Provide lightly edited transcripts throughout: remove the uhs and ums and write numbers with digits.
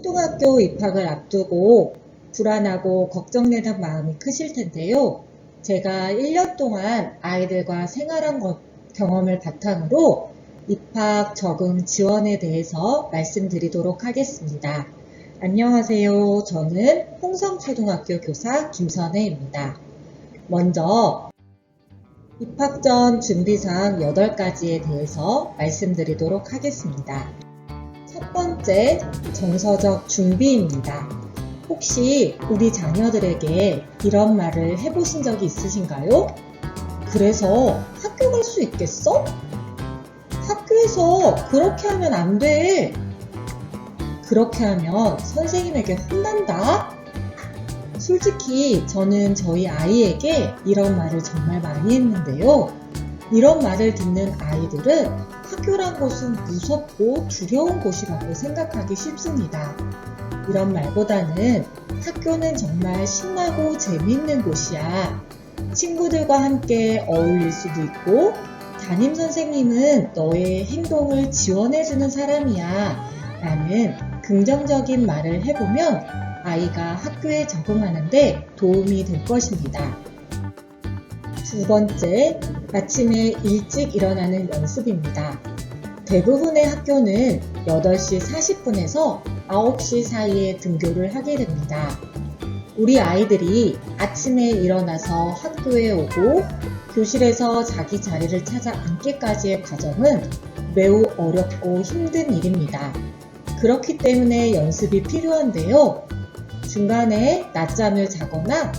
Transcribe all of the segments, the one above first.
초등학교 입학을 앞두고 불안하고 걱정되는 마음이 크실 텐데요. 제가 1년 동안 아이들과 생활한 경험을 바탕으로 입학 적응 지원에 대해서 말씀드리도록 하겠습니다. 안녕하세요. 저는 홍성초등학교 교사 김선혜입니다. 먼저 입학 전 준비사항 8가지에 대해서 말씀드리도록 하겠습니다. 첫 번째, 정서적 준비입니다. 혹시 우리 자녀들에게 이런 말을 해보신 적이 있으신가요? 그래서 학교 갈 수 있겠어? 학교에서 그렇게 하면 안 돼. 그렇게 하면 선생님에게 혼난다. 솔직히 저는 저희 아이에게 이런 말을 정말 많이 했는데요. 이런 말을 듣는 아이들은 학교란 곳은 무섭고 두려운 곳이라고 생각하기 쉽습니다. 이런 말보다는 학교는 정말 신나고 재미있는 곳이야. 친구들과 함께 어울릴 수도 있고 담임 선생님은 너의 행동을 지원해주는 사람이야 라는 긍정적인 말을 해보면 아이가 학교에 적응하는데 도움이 될 것입니다. 두 번째, 아침에 일찍 일어나는 연습입니다. 대부분의 학교는 8시 40분에서 9시 사이에 등교를 하게 됩니다. 우리 아이들이 아침에 일어나서 학교에 오고 교실에서 자기 자리를 찾아 앉기까지의 과정은 매우 어렵고 힘든 일입니다. 그렇기 때문에 연습이 필요한데요. 중간에 낮잠을 자거나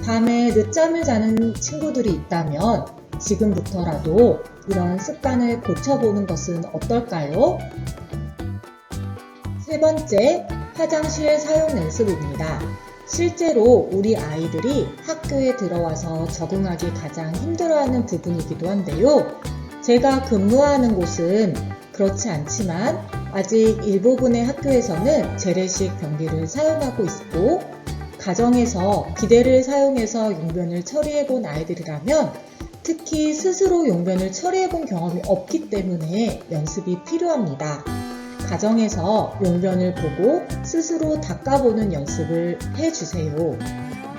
밤에 늦잠을 자는 친구들이 있다면 지금부터라도 이런 습관을 고쳐보는 것은 어떨까요? 세 번째, 화장실 사용 연습입니다. 실제로 우리 아이들이 학교에 들어와서 적응하기 가장 힘들어하는 부분이기도 한데요. 제가 근무하는 곳은 그렇지 않지만 아직 일부분의 학교에서는 재래식 변기를 사용하고 있고 가정에서 비데를 사용해서 용변을 처리해 본 아이들이라면 특히 스스로 용변을 처리해 본 경험이 없기 때문에 연습이 필요합니다. 가정에서 용변을 보고 스스로 닦아보는 연습을 해주세요.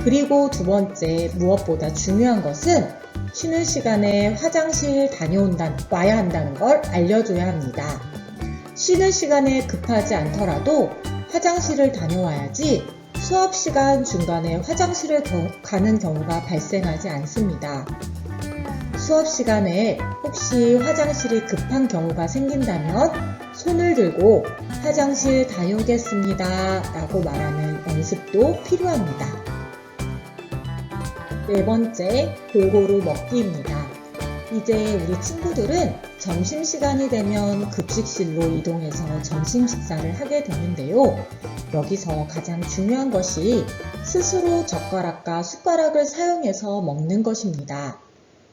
그리고 두 번째, 무엇보다 중요한 것은 쉬는 시간에 화장실 와야 한다는 걸 알려줘야 합니다. 쉬는 시간에 급하지 않더라도 화장실을 다녀와야지 수업 시간 중간에 화장실을 가는 경우가 발생하지 않습니다. 수업 시간에 혹시 화장실이 급한 경우가 생긴다면 손을 들고 화장실 다녀오겠습니다 라고 말하는 연습도 필요합니다. 네 번째, 골고루 먹기입니다. 이제 우리 친구들은 점심시간이 되면 급식실로 이동해서 점심 식사를 하게 되는데요. 여기서 가장 중요한 것이 스스로 젓가락과 숟가락을 사용해서 먹는 것입니다.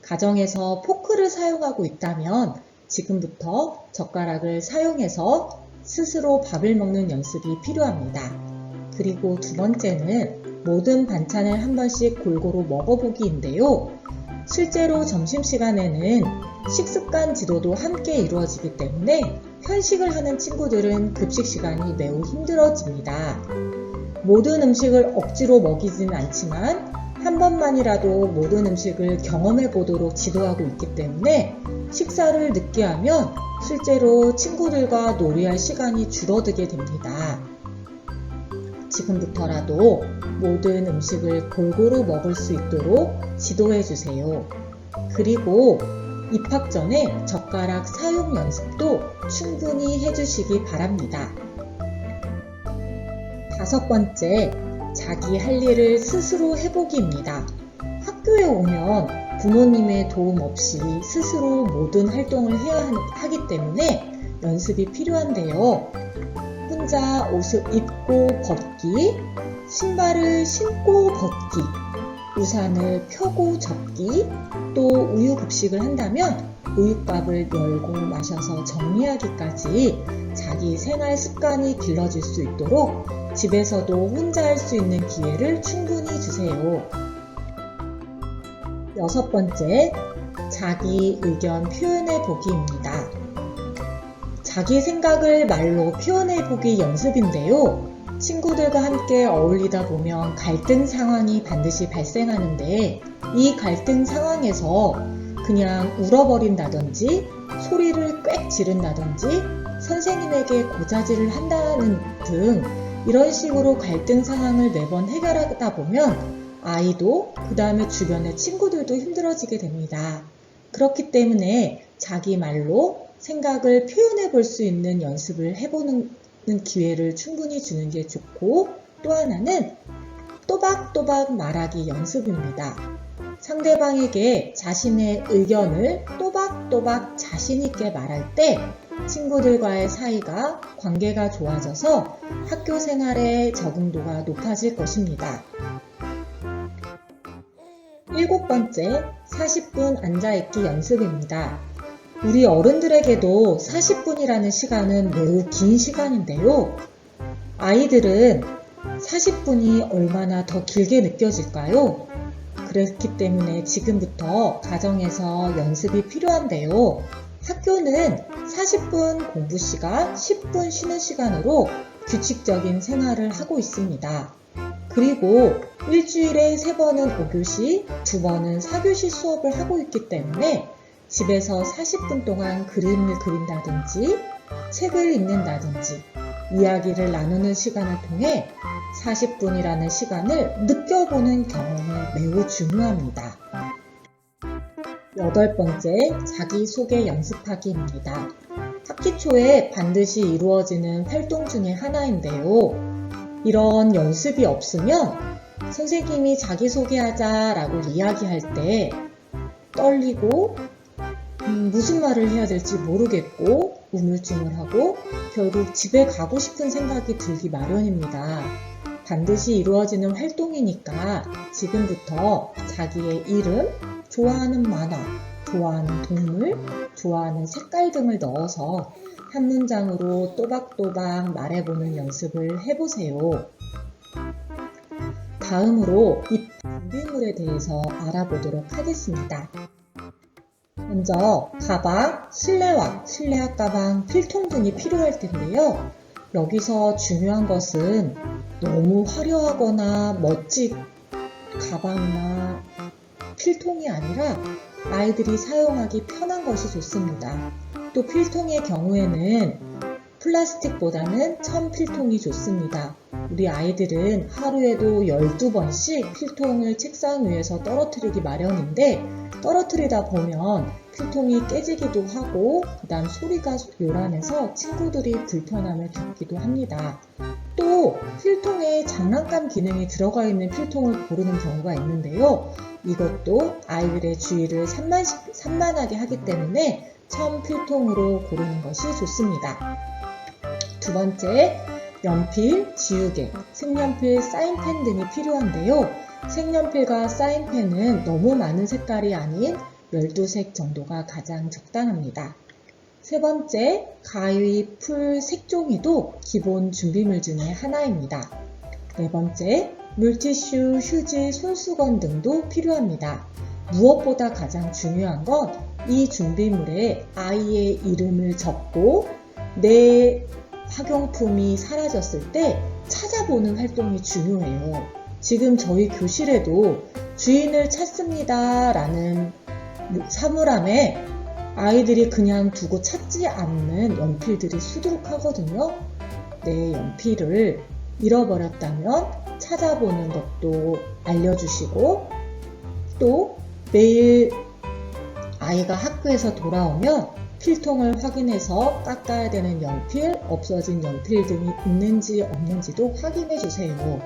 가정에서 포크를 사용하고 있다면 지금부터 젓가락을 사용해서 스스로 밥을 먹는 연습이 필요합니다. 그리고 두 번째는 모든 반찬을 한 번씩 골고루 먹어보기인데요. 실제로 점심시간에는 식습관 지도도 함께 이루어지기 때문에 편식을 하는 친구들은 급식 시간이 매우 힘들어집니다. 모든 음식을 억지로 먹이지는 않지만 한 번만이라도 모든 음식을 경험해 보도록 지도하고 있기 때문에 식사를 늦게 하면 실제로 친구들과 놀이할 시간이 줄어들게 됩니다. 지금부터라도 모든 음식을 골고루 먹을 수 있도록 지도해 주세요. 그리고 입학 전에 젓가락 사용 연습도 충분히 해주시기 바랍니다. 다섯 번째, 자기 할 일을 스스로 해보기입니다. 학교에 오면 부모님의 도움 없이 스스로 모든 활동을 해야 하기 때문에 연습이 필요한데요. 혼자 옷을 입고 벗기, 신발을 신고 벗기, 우산을 펴고 접기, 또 우유 급식을 한다면 우유값을 열고 마셔서 정리하기까지 자기 생활 습관이 길러질 수 있도록 집에서도 혼자 할 수 있는 기회를 충분히 주세요. 여섯 번째, 자기 의견 표현해 보기입니다. 자기 생각을 말로 표현해 보기 연습인데요. 친구들과 함께 어울리다 보면 갈등 상황이 반드시 발생하는데 이 갈등 상황에서 그냥 울어버린다든지 소리를 꽥 지른다든지 선생님에게 고자질을 한다는 등 이런 식으로 갈등 상황을 매번 해결하다 보면 아이도 그 다음에 주변의 친구들도 힘들어지게 됩니다. 그렇기 때문에 자기 말로 생각을 표현해 볼 수 있는 연습을 해보는 기회를 충분히 주는 게 좋고, 또 하나는 또박또박 말하기 연습입니다. 상대방에게 자신의 의견을 또박또박 자신 있게 말할 때 친구들과의 사이가 관계가 좋아져서 학교 생활의 적응도가 높아질 것입니다. 7번째, 40분 앉아있기 연습입니다. 우리 어른들에게도 40분이라는 시간은 매우 긴 시간인데요. 아이들은 40분이 얼마나 더 길게 느껴질까요? 그렇기 때문에 지금부터 가정에서 연습이 필요한데요. 학교는 40분 공부 시간, 10분 쉬는 시간으로 규칙적인 생활을 하고 있습니다. 그리고 일주일에 3번은 5교시, 2번은 4교시 수업을 하고 있기 때문에 집에서 40분 동안 그림을 그린다든지 책을 읽는다든지 이야기를 나누는 시간을 통해 40분이라는 시간을 느껴보는 경험이 매우 중요합니다. 8번째, 자기소개 연습하기입니다. 학기 초에 반드시 이루어지는 활동 중에 하나인데요. 이런 연습이 없으면 선생님이 자기소개하자라고 이야기할 때 떨리고 무슨 말을 해야 될지 모르겠고 우물쭈물 하고 결국 집에 가고 싶은 생각이 들기 마련입니다. 반드시 이루어지는 활동이니까 지금부터 자기의 이름, 좋아하는 만화, 좋아하는 동물, 좋아하는 색깔 등을 넣어서 한 문장으로 또박또박 말해보는 연습을 해보세요. 다음으로 이 준비물에 대해서 알아보도록 하겠습니다. 먼저 가방, 실내화, 실내화 가방, 필통 등이 필요할 텐데요. 여기서 중요한 것은 너무 화려하거나 멋진 가방이나 필통이 아니라 아이들이 사용하기 편한 것이 좋습니다. 또 필통의 경우에는 플라스틱보다는 천 필통이 좋습니다. 우리 아이들은 하루에도 12번씩 필통을 책상 위에서 떨어뜨리기 마련인데 떨어뜨리다 보면 필통이 깨지기도 하고 그 다음 소리가 요란해서 친구들이 불편함을 겪기도 합니다. 또 필통에 장난감 기능이 들어가 있는 필통을 고르는 경우가 있는데요. 이것도 아이들의 주의를 산만하게 하기 때문에 천 필통으로 고르는 것이 좋습니다. 2번째, 연필, 지우개, 색연필, 사인펜 등이 필요한데요. 색연필과 사인펜은 너무 많은 색깔이 아닌 12색 정도가 가장 적당합니다. 3번째, 가위, 풀, 색종이도 기본 준비물 중에 하나입니다. 4번째, 물티슈, 휴지, 손수건 등도 필요합니다. 무엇보다 가장 중요한 건 이 준비물에 아이의 이름을 적고 내 학용품이 사라졌을 때 찾아보는 활동이 중요해요. 지금 저희 교실에도 주인을 찾습니다 라는 사물함에 아이들이 그냥 두고 찾지 않는 연필들이 수두룩하거든요. 내 연필을 잃어버렸다면 찾아보는 것도 알려주시고 또 매일 아이가 학교에서 돌아오면 필통을 확인해서 깎아야 되는 연필, 없어진 연필 등이 있는지 없는지도 확인해 주세요.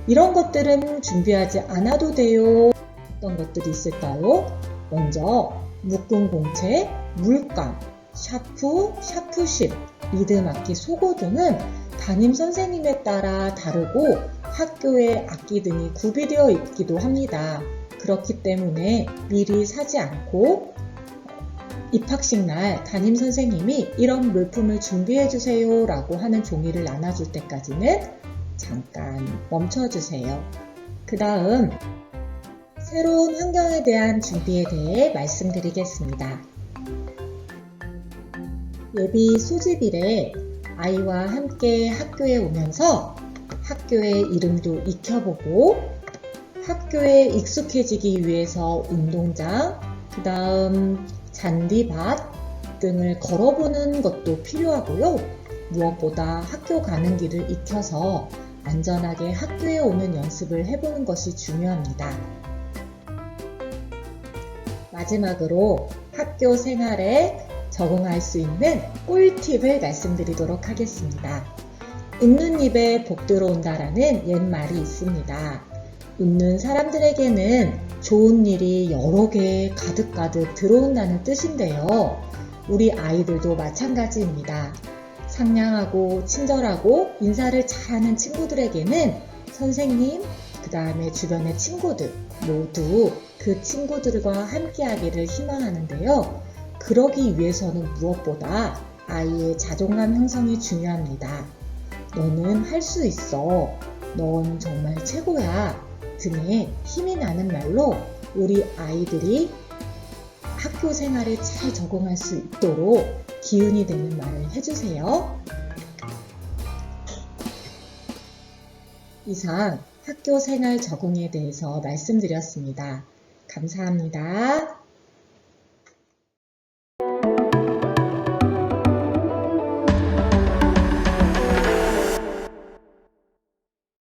이런 것들은 준비하지 않아도 돼요. 어떤 것들이 있을까요? 먼저 묶은 공책, 물감, 샤프, 샤프십, 리듬악기, 소고 등은 담임 선생님에 따라 다르고 학교에 악기 등이 구비되어 있기도 합니다. 그렇기 때문에 미리 사지 않고 입학식 날 담임 선생님이 이런 물품을 준비해 주세요 라고 하는 종이를 나눠줄 때까지는 잠깐 멈춰주세요. 그 다음 새로운 환경에 대한 준비에 대해 말씀드리겠습니다. 예비 소집일에 아이와 함께 학교에 오면서 학교의 이름도 익혀보고 학교에 익숙해지기 위해서 운동장, 그 다음 잔디밭 등을 걸어보는 것도 필요하고요. 무엇보다 학교 가는 길을 익혀서 안전하게 학교에 오는 연습을 해보는 것이 중요합니다. 마지막으로 학교 생활에 적응할 수 있는 꿀팁을 말씀드리도록 하겠습니다. 웃는 입에 복 들어온다라는 옛말이 있습니다. 웃는 사람들에게는 좋은 일이 여러 개 가득가득 들어온다는 뜻인데요. 우리 아이들도 마찬가지입니다. 상냥하고 친절하고 인사를 잘하는 친구들에게는 선생님, 그 다음에 주변의 친구들 모두 그 친구들과 함께하기를 희망하는데요. 그러기 위해서는 무엇보다 아이의 자존감 형성이 중요합니다. 너는 할 수 있어. 넌 정말 최고야. 등의 힘이 나는 말로 우리 아이들이 학교 생활에 잘 적응할 수 있도록 기운이 되는 말을 해주세요. 이상 학교 생활 적응에 대해서 말씀드렸습니다. 감사합니다.